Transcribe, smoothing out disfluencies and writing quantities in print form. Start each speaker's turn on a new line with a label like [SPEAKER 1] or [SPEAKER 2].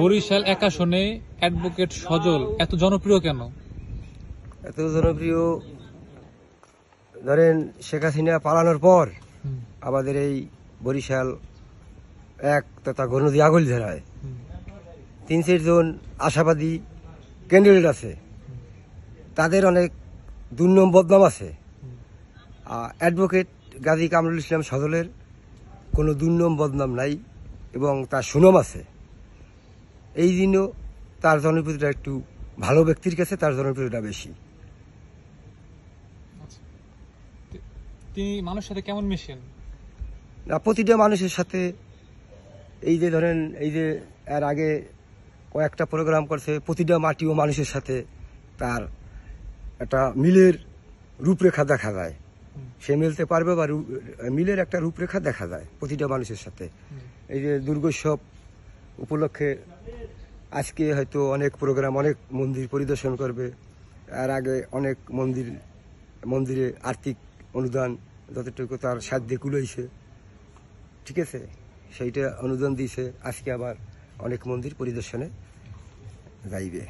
[SPEAKER 1] বরিশাল ১ আসনে অ্যাডভোকেট সজল এত জনপ্রিয় কেন?
[SPEAKER 2] এত জনপ্রিয়, ধরেন শেখ হাসিনা পালানোর পর আমাদের এই বরিশাল এক তথা গণদি আগল ধারায় ৩-৪ জন আশাবাদী ক্যান্ডিডেট আছে, তাদের অনেক দুর্নাম বদনাম আছে। অ্যাডভোকেট গাজী কামরুল ইসলাম সজলের কোনো দুর্নাম বদনাম নাই এবং তার সুনাম আছে। এই জন্য তার জনপ্রিয়তা একটু, ভালো ব্যক্তির কাছে তার জনপ্রিয়তা বেশি।
[SPEAKER 1] তিনি মানুষের সাথে কেমন মিশেন?
[SPEAKER 2] না, প্রতিটা মানুষের সাথে, এই যে ধরেন এই যে এর আগে কয়েকটা প্রোগ্রাম করছে, প্রতিটা মাটি ও মানুষের সাথে তার একটা মিলের রূপরেখা দেখা যায়। সে মিলতে পারবে বা মিলের একটা রূপরেখা দেখা যায় প্রতিটা মানুষের সাথে। এই যে দুর্গোৎসব উপলক্ষে আজকে হয়তো অনেক প্রোগ্রাম, অনেক মন্দির পরিদর্শন করবে। এর আগে অনেক মন্দিরে আর্থিক অনুদান যতটুকু তার সাধ্যে কুলাইছে, ঠিক আছে, সেইটা অনুদান দিয়েছে। আজকে আবার অনেক মন্দির পরিদর্শনে যাইবে।